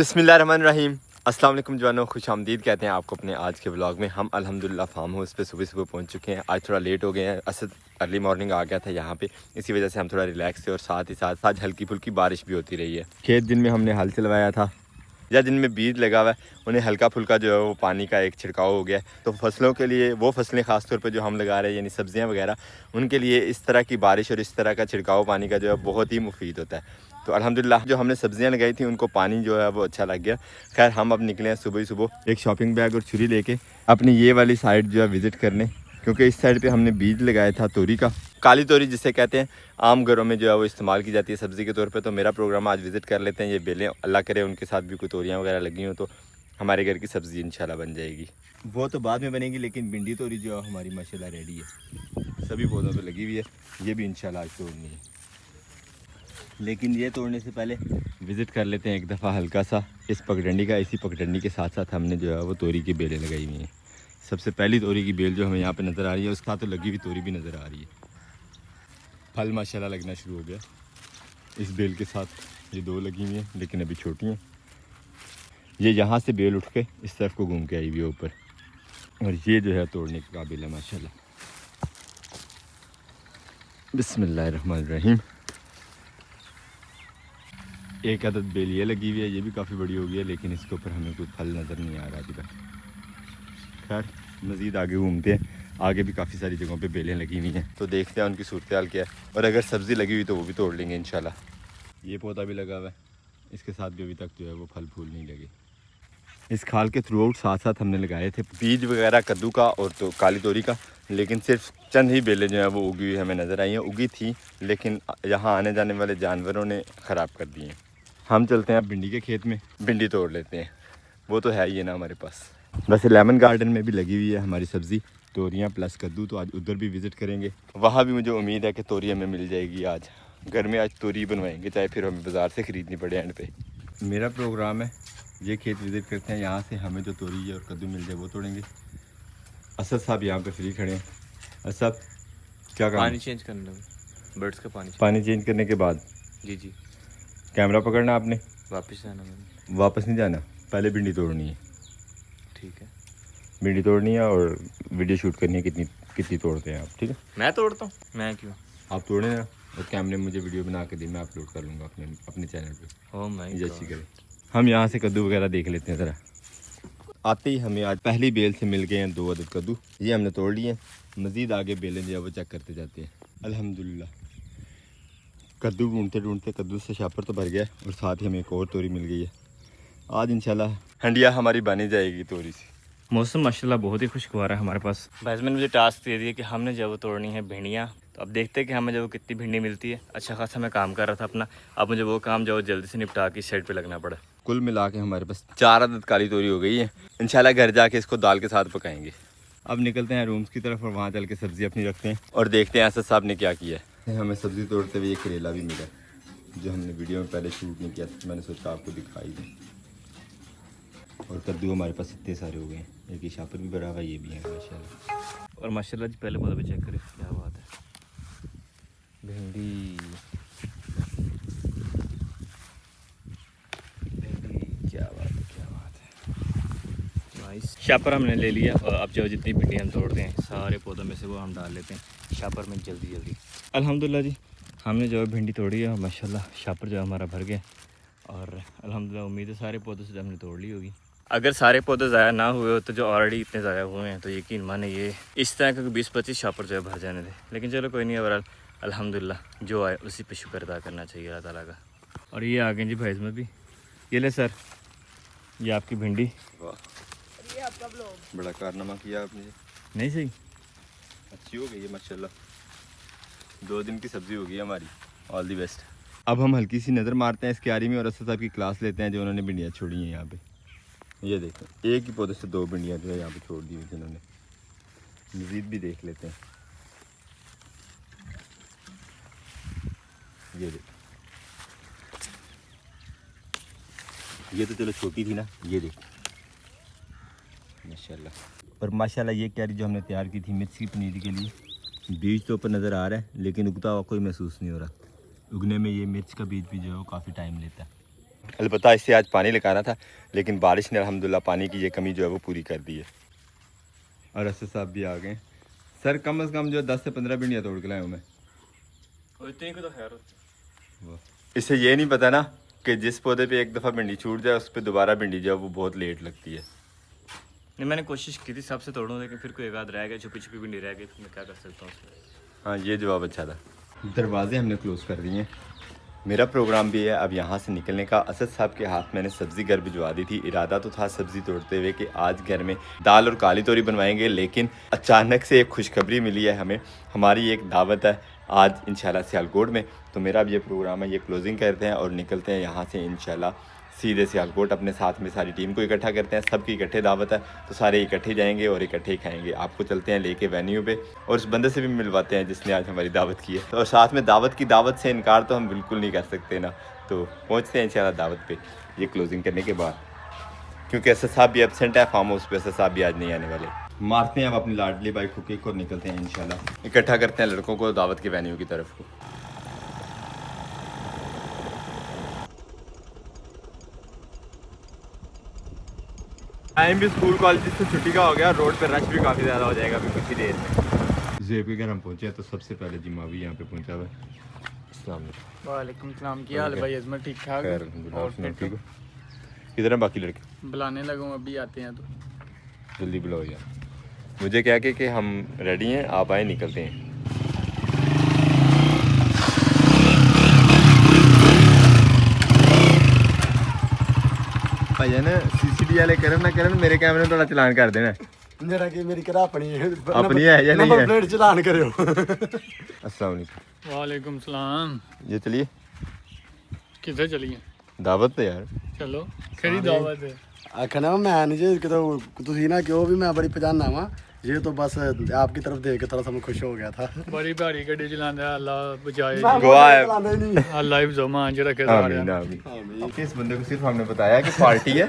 बिस्मिल्लाहिर्रहमानिर्रहीम। अस्सलाम वालेकुम जवानों, खुश आमदीद कहते हैं आपको अपने आज के व्लॉग में। हम अल्हम्दुलिल्लाह फार्म हाउस पे सुबह पहुंच चुके हैं। आज थोड़ा लेट हो गए हैं, असद अर्ली मॉर्निंग आ गया था यहाँ पे, इसी वजह से हम थोड़ा रिलैक्स थे और साथ ही साथ आज हल्की फुल्की बारिश भी होती रही है। खेत दिन में हमने हल चलवाया था या जिनमें बीज लगा हुआ है उन्हें हल्का फुल्का जो है वो पानी का एक छिड़काव हो गया है। तो फसलों के लिए, वो फसलें ख़ास तौर पे जो हम लगा रहे हैं यानी सब्जियां वगैरह, उनके लिए इस तरह की बारिश और इस तरह का छिड़काव पानी का जो है बहुत ही मुफीद होता है। तो अल्हम्दुलिल्लाह जो हमने सब्जियां लगाई थी उनको पानी जो है वो अच्छा लग गया। खैर हम अब निकले हैं सुबह ही सुबह एक शॉपिंग बैग और छुरी लेके अपनी ये वाली साइड जो है विज़िट करने, क्योंकि इस साइड पे हमने बीज लगाया था तोरी का, काली तोरी जिसे कहते हैं, आम घरों में जो है वो इस्तेमाल की जाती है सब्ज़ी के तौर पे। तो मेरा प्रोग्राम आज विज़िट कर लेते हैं ये बेलें, अल्लाह करे उनके साथ भी कोई तोरियाँ वगैरह लगी हों तो हमारे घर की सब्ज़ी इंशाल्लाह बन जाएगी। वो तो बाद में बनेगी, लेकिन भिंडी तोरी जो है हमारी माशाल्लाह रेडी है, सभी पौधों पे लगी हुई है। ये भी इंशाल्लाह आज तोड़नी है, लेकिन ये तोड़ने से पहले विज़िट कर लेते हैं एक दफ़ा हल्का सा इस पगडंडी का। इसी पगडंडी के साथ साथ हमने जो है वो तोरी की बेलें लगाई हुई हैं। सबसे पहली तोरी की बेल जो हमें यहाँ पे नज़र आ रही है, उसके साथ तो लगी हुई तोरी भी नज़र आ रही है। फल माशाल्लाह लगना शुरू हो गया इस बेल के साथ। ये दो लगी हुई हैं लेकिन अभी छोटी हैं। ये यहाँ से बेल उठ के इस तरफ को घूम के आई हुई है ऊपर, और ये जो है तोड़ने के काबिल है माशाल्लाह। बिस्मिल्लाहिर्रहमानिर्रहीम। एक अदद बेल ये लगी हुई है, ये भी काफ़ी बड़ी हो गई है, लेकिन इसके ऊपर हमें कोई फल नज़र नहीं आ रहा अभी तक। खैर मज़ीद आगे घूमते हैं, आगे भी काफ़ी सारी जगहों पे बेलें लगी हुई हैं, तो देखते हैं उनकी सूरत हाल क्या है, और अगर सब्ज़ी लगी हुई तो वो भी तोड़ लेंगे इंशाल्लाह। ये पौधा भी लगा हुआ है, इसके साथ भी अभी तक जो है वो फल फूल नहीं लगे। इस खाल के थ्रू आउट साथ साथ हमने लगाए थे बीज वगैरह कद्दू का और तो काली तोरी का, लेकिन सिर्फ चंद ही बेलें जो हैं वो उगी हुई हमें नज़र आई हैं। उगी थी लेकिन यहाँ आने जाने वाले जानवरों ने ख़राब कर दी हैं। हम चलते हैं भिंडी के खेत में, भिंडी तोड़ लेते हैं, वो तो है ही है ना हमारे पास। वैसे लेमन गार्डन में भी लगी हुई है हमारी सब्ज़ी, तोरियां प्लस कद्दू, तो आज उधर भी विज़िट करेंगे। वहाँ भी मुझे उम्मीद है कि तोरी हमें मिल जाएगी। आज घर में आज तोरी बनवाएंगे, चाहे फिर हमें बाज़ार से ख़रीदनी पड़े एंड पे। मेरा प्रोग्राम है ये खेत विज़िट करते हैं, यहाँ से हमें जो तोरी है और कद्दू मिल जाए वो तोड़ेंगे। असद साहब यहाँ पे फ्री खड़े हैं। असद साहब क्या काम? पानी चेंज करने लगे, बर्ड्स का पानी चेंज करने के बाद जी कैमरा पकड़ना आपने, वापस जाना मैंने। वापस नहीं जाना, पहले भिंडी तोड़नी है। ठीक है, भिंडी तोड़नी है और वीडियो शूट करनी है, कितनी तोड़ते हैं आप, ठीक है? मैं तोड़ता हूँ, मैं क्यों? आप तोड़े ना, और कैमरे में मुझे वीडियो बना के दे, मैं अपलोड कर लूँगा अपने चैनल पे। ओह माय जैसी गॉड। करे। हम यहाँ से कद्दू वगैरह देख लेते हैं ज़रा। आते ही हमें आज पहली बेल से मिल गए हैं 2 अदद कद्दू, ये हमने तोड़ लिए। मज़ीद आगे बेलें जो है वो चेक करते जाते हैं। अल्हम्दुलिल्लाह कद्दू ढूंढते ढूंढते कद्दू से शापर तो भर गया, और साथ ही हमें एक और तोरी मिल गई है। आज इंशाल्लाह हंडिया हमारी बनी जाएगी तोरी से। मौसम माशाल्लाह बहुत ही खुशगवार है हमारे पास। भाई ने मुझे टास्क दे दिया कि हमने जब वो तोड़नी है भिंडियाँ, तो अब देखते हैं कि हमें जब कितनी भिंडी मिलती है। अच्छा खासा मैं काम कर रहा था अपना, अब मुझे वो काम जो जल्दी से निपटा के शेड पे लगना पड़ा। कुल मिला के हमारे पास 4 अदद काली तोरी हो गई है। इंशाल्लाह घर जाके इसको दाल के साथ पकाएंगे। अब निकलते हैं रूम्स की तरफ और वहाँ चल के सब्ज़ी अपनी रखते हैं और देखते हैं असद साहब ने क्या किया है। हमें सब्ज़ी तोड़ते हुए ये करेला भी मिला, जो हमने वीडियो में पहले शूट नहीं किया था, मैंने सोचा आपको दिखाई दें। और कद्दू हमारे पास इतने सारे हो गए हैं, एक ही शापर भी भरा हुआ, ये भी है माशाल्लाह। और माशाल्लाह जी पहले पौधा भी चेक करें, क्या बात है। भिंडी क्या बात है, क्या बात है। नाइस। शापर हमने ले लिया, और अब जो जितनी भिंडी हम तोड़ते हैं सारे पौधों में से वो हम डाल लेते हैं शापर में जल्दी जल्दी। अल्हम्दुलिल्लाह जी हमने जो है भिंडी तोड़ी है, माशाल्लाह शापर जो हमारा भर गया, और अल्हम्दुलिल्लाह उम्मीद है सारे पौधों से हमने तोड़ ली होगी। अगर सारे पौधे ज़ाया ना हुए हो तो जो ऑलरेडी इतने ज़ाया हुए हैं तो यकीन माने ये इस तरह का 20-25 शापर जो है भर जाने थे। लेकिन चलो कोई नहीं, ओवरऑल अल्हम्दुलिल्लाह जो आए उसी पे शुक्र अदा करना चाहिए अल्लाह ताला का। और ये आ गए जी भाई इसमें भी, ये ले सर, ये आपकी भिंडी। वाह, ये आपका ब्लॉग बड़ा कारनामा किया आपने। नहीं सही, अच्छी हो गई है माशाल्लाह, 2 दिन की सब्ज़ी हो गई हमारी। All the best. अब हम हल्की सी नज़र मारते हैं इस क्यारी में और असद साहब की क्लास लेते हैं जो उन्होंने भिंडियाँ छोड़ी हैं यहाँ पे। ये देखें, एक ही पौधे से 2 भिंडियाँ जो है यहाँ पे छोड़ दी हुई थी उन्होंने। मज़ीद भी देख लेते हैं। ये देखें, ये तो चलो छोटी थी ना, ये देखें माशाल्लाह। और माशाल्लाह ये क्यारी जो हमने तैयार की थी मिर्च की पनीर के लिए, बीज तो ऊपर नज़र आ रहा है लेकिन उगता हुआ कोई महसूस नहीं हो रहा। उगने में ये मिर्च का बीज भी जो है वो काफ़ी टाइम लेता है। अलबत्ता इससे आज पानी लगाना था, लेकिन बारिश ने अल्हम्दुलिल्लाह पानी की ये कमी जो है वो पूरी कर दी है। और असद साहब भी आ गए। सर कम से कम जो 10 से 15 भिंडियाँ तोड़ के लाया हूँ मैं। तो खैर इससे ये नहीं पता ना कि जिस पौधे पे एक दफ़ा भिंडी छूट जाए उस पर दोबारा भिंडी जो है वो बहुत लेट लगती है। नहीं, मैंने कोशिश की थी सबसे तोड़ूं, लेकिन फिर कोई एक आध रह गया, छुपी छुपी भिंडी रह गई, फिर मैं क्या कर सकता हूँ उसमें। हाँ, ये जवाब अच्छा था। दरवाजे हमने क्लोज़ कर दिए हैं। मेरा प्रोग्राम भी है अब यहाँ से निकलने का। असद साहब के हाथ मैंने सब्ज़ी घर भिजवा दी थी। इरादा तो था सब्ज़ी तोड़ते हुए कि आज घर में दाल और काली तोरी बनवाएंगे, लेकिन अचानक से एक खुशखबरी मिली है हमें। हमारी एक दावत है आज इंशाल्लाह सियालकोट में, तो मेरा अब ये प्रोग्राम है, ये क्लोजिंग करते हैं और निकलते हैं यहाँ से इंशाल्लाह सीधे सियालकोट। अपने साथ में सारी टीम को इकट्ठा करते हैं, सबकी इकट्ठे दावत है तो सारे इकट्ठे जाएंगे और इकट्ठे ही खाएंगे। आपको चलते हैं लेके वेन्यू पे और उस बंदे से भी मिलवाते हैं जिसने आज हमारी दावत की है। और साथ में दावत की दावत से इनकार तो हम बिल्कुल नहीं कर सकते ना, तो पहुँचते हैं इंशाल्लाह दावत पे ये क्लोजिंग करने के बाद, क्योंकि असद साहब भी एबसेंट है फार्म हाउस पे। असद साहब भी आज नहीं आने वाले। मारते हैं अब अपनी लाडली बाइक को किक और निकलते हैं इंशाल्लाह। इकट्ठा करते हैं लड़कों को दावत के वेन्यू की तरफ को। टाइम भी स्कूल कॉलेज से छुट्टी का हो गया, रोड पे रश भी काफ़ी ज़्यादा हो जाएगा अभी कुछ ही देर में। जेब के घर हम पहुँचे हैं तो सबसे पहले जिम्मा भी यहाँ पे पहुँचा हुआ है। अस्सलाम वालेकुम सलाम, की हाल है भाई? अजमत ठीक ठाक? और ठीक हो? किधर हैं बाकी लड़के? बुलाने लगूँ, अभी आते हैं तो जल्दी बुलाओ यार। मुझे क्या कि हम रेडी हैं, आप आए निकलते हैं। भाई ना सीसीटीवी वाले करन ना करन, मेरे कैमरे में थोड़ा चलान कर देना। मेरा की मेरी करा अपनी है या नहीं है? प्लेट चलान करियो। अस्सलाम वालेकुम। वालेकुम सलाम। ये चलिए किधर चलिए? दावत पे यार। चलो खरी दावत है। आखना मैं नहीं जे कि तुसी ना क्यों भी मैं बड़ी पहचाना वा, ये तो बस आपकी तरफ देख के थोड़ा सा मैं खुश हो गया था। बड़ी भारी गड्डी चलांदा है, अल्लाह बचाए। गवाह है। अल्लाह ही जमा अंज रखे सारे। आमीन आमीन। इस बंदे को सिर्फ हमने बताया कि पार्टी है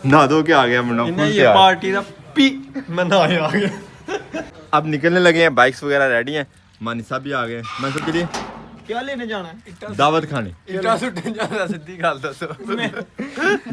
ना दो के आ गया मुन्ना फुल ये पार्टी दा पी मना आ गया। अब निकलने लगे हैं, बाइक्स वगैरह रेडी हैं। मानी साहब भी आ गए। मंसूर के लिए क्या लेने जाना है? दावत खाने। इटा सुट्टन जाना, सीधी गल दसो।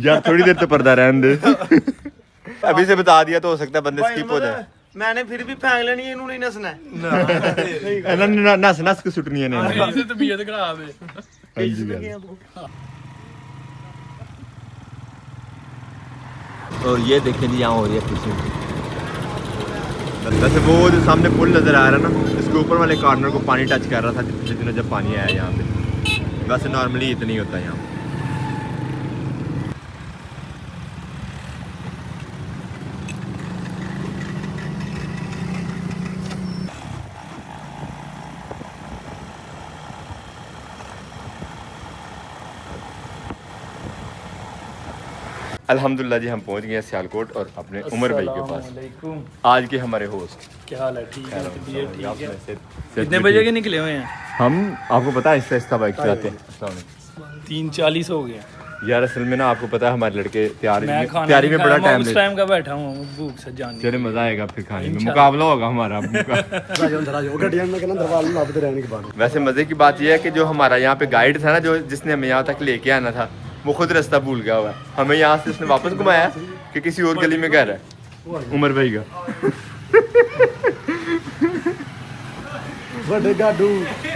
यार थोड़ी देर तो पर्दा रहने दे। अभी से बता दिया तो हो सकता है बंदे स्किप हो जाए। मैंने फिर भी फेंक लेनी है, इन्होंने नहीं नसना है। नस नस के सुटनी है नहीं। इसे तबीयत खराब है। और ये देखें जी यहाँ हो रही है खुशी। वैसे वो जो सामने पुल नज़र आ रहा है ना, इसके ऊपर वाले कॉर्नर को पानी टच कर रहा था पिछले दिनों जब पानी आया यहाँ पे। वैसे नॉर्मली इतना ही होता है यहाँ पे। अल्हम्दुलिल्लाह जी हम पहुंच गए सियालकोट और अपने उमर भाई के पास। आज के हमारे होस्ट। क्या हाल है? ठीक है, तबीयत ठीक है। कितने बजे के निकले हुए हैं? हम आपको पता है आहिस्ता बाइक चलाते हैं। 3:40 हो गया यार असल में ना आपको पता है हमारे लड़के तैयारी में बड़ा मैं टाइम उस टाइम का बैठा हूँ, भूख से जान। चले मजा आएगा फिर खाने में, मुकाबला होगा हमारा। गड्डियां में कहना दरवाजे लापते रहने के बाद। वैसे मजे की बात यह है कि जो हमारा यहाँ पे गाइड था ना, जो जिसने हमें यहाँ तक लेके आना था, वो खुद रास्ता भूल गया हुआ है। हमें यहाँ से उसने वापस घुमाया कि किसी और गली में घर है उमर भाई का। बड़े गाडू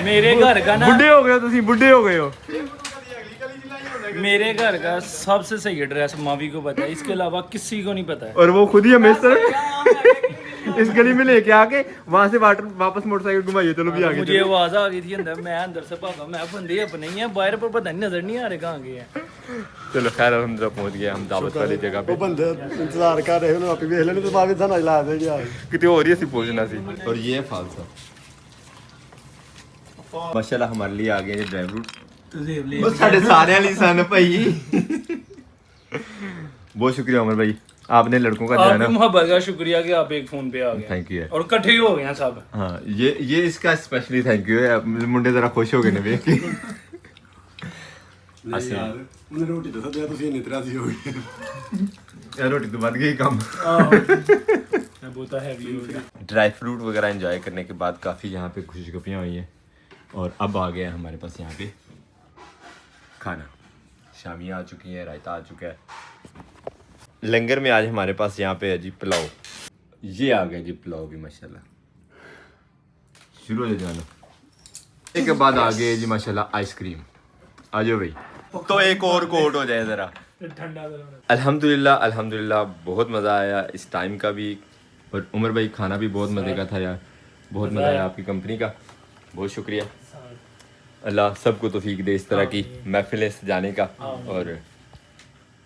मेरे घर का ना, बुढ़े हो गए हो तुसी, बुढ़े हो गए हो। मेरे घर का सबसे सही एड्रेस मावी को पता है, इसके अलावा किसी को नहीं पता है। और वो खुद ही हमें इस तरह इस गली में लेके आके वहां से वापस मोटरसाइकिल घुमाइए। चलो भी आगे मुझे आवाज आ गई थी अंदर, मैं अंदर से भागा, मैं बंदे अपने ही है, बाहर पर पता नहीं, नजर नहीं आ रहे कहाँ गए हैं। चलो खैर अल्हम्दुलिल्लाह पहुंच गए हम दावत वाली जगह पे। वो बंदे इंतजार कर रहे हो, आप भी लेने तो बावी था ना ला दे गया कितने हो रही है पहुंचना सी। और ये है फालसा माशाल्लाह हमारे लिए आ गए ड्राई फ्रूट। बस साढ़े सारे वाली सन भाई। बहुत शुक्रिया उमर भाई, आपने लड़कों का जो है आपकी ना, मोहब्बत का शुक्रिया कि आप एक फोन पे आ गए। Thank you. और इकट्ठे ही हो गए हैं सब। हाँ ये इसका स्पेशली थैंक यू है। मुंडे जरा खुश हो गए ने देख के। उन्हें रोटी तो दिया तुसी नहीं तरह सी हो गई यार रोटी तो बच गई कम। बहुत हैवी हो गया। ड्राई फ्रूट वगैरह एंजॉय करने के बाद काफ़ी यहाँ पे खुशगपियाँ हुई हैं और अब आ गया हमारे पास यहाँ पे खाना। शामियाँ आ चुकी हैं, रायता आ चुका है। लंगर में आज हमारे पास यहाँ पे है जी पुलाव। ये आ गया जी पुलाव भी माशाल्लाह। शुरू हो जाना। एक के बाद आ गए जी माशाल्लाह आइसक्रीम। आ जाओ भाई, तो एक और कोट हो जाए ज़रा। अल्हम्दुलिल्लाह अल्हम्दुलिल्लाह बहुत मज़ा आया इस टाइम का भी, और उमर भाई खाना भी बहुत मज़े का था यार, बहुत मज़ा आया आपकी कंपनी का, बहुत शुक्रिया। अल्लाह सबको तौफीक दे इस तरह की महफिलें सजाने का और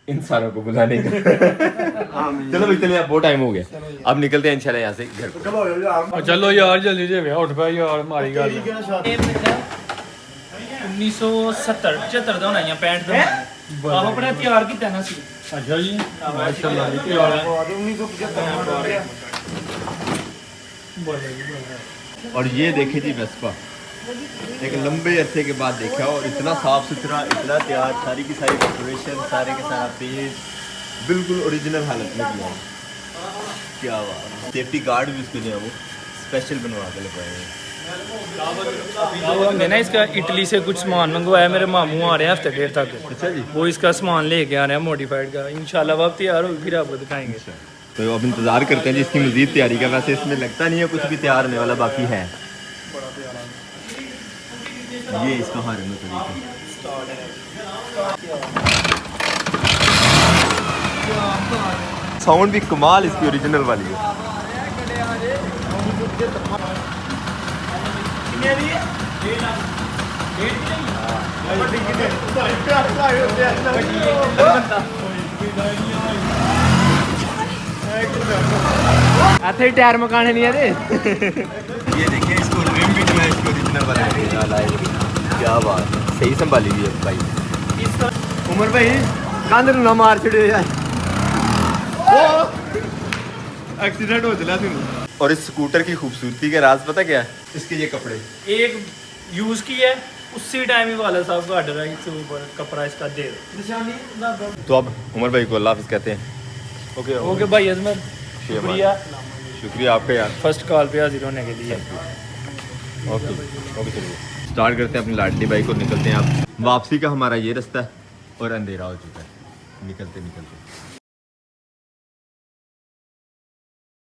इन सारों को बुलाने का। चलो भाई चलिए, अब बहुत टाइम हो गया, अब निकलते हैं इंशाल्लाह यहाँ से घर को। चलो यार जल्दी से उठ पाया यार, मारी गल 1970 75 ਦਾ ਹੋਣਾ ਜਾਂ 65 ਦਾ ਆਹੋ ਬੜਾ ਤਿਆਰ ਕੀਤਾ ਨਾ ਸੀ। ਅੱਛਾ ਜੀ ਮਾਸ਼ਾਅੱਲਾ ਜੀ ਤਿਆਰ ਹੈ 1975 और ये देखे जी वेस्पा, एक लंबे अरसे के बाद देखा और इतना साफ सुथरा, इतना तैयार, सारी की सारी डेकोरेशन, सारे के सारा पेज बिल्कुल ओरिजिनल हालत में किया। क्या बात, सेफ्टी गार्ड भी उसके जो है वो स्पेशल बनवा के लगवाए हैं। हमने ना इसका इटली से कुछ सामान मंगवाया, मेरे मामू आ रहे हैं हफ्ते डेढ़ तक। अच्छा जी, वो इसका सामान लेके आ रहे हैं मॉडिफाइड का, इंशाल्लाह वक्त तैयार होगी फिर आपको दिखाएंगे। तो अब इंतज़ार करते हैं जी इसकी मज़ीद तैयारी का। वैसे इसमें लगता नहीं है कुछ भी तैयार होने वाला बाकी है। ये इसका हारे में तरीका साउंड भी कमाल इसकी ओरिजिनल वाली है। आते टायर मकाने नहीं आते। ये देखिए इसको रिम भी जो है इसकी ओरिजिनल वाला है। क्या बात है, सही संभाली हुई है भाई। उमर भाई कंध ना मार छड़े यार, एक्सीडेंट हो चला तुम। और इस स्कूटर की खूबसूरती का राज पता क्या है? इसके ये कपड़े एक यूज की है, उसी टाइम ही वाला साहब का ऑर्डर है, इसके ऊपर कपड़ा इसका दे दो। तो अब उमर भाई को अल्लाह हाफिज़ कहते हैं। ओके ओके भाई अजमत, शुक्रिया शुक्रिया आपका यार, फर्स्ट कॉल पे हाजिर होने के लिए। ओके ओके चलिए स्टार्ट करते हैं अपनी लाडली बाइक और निकलते हैं। आप वापसी का हमारा ये रास्ता है और अंधेरा हो चुका है निकलते निकलते।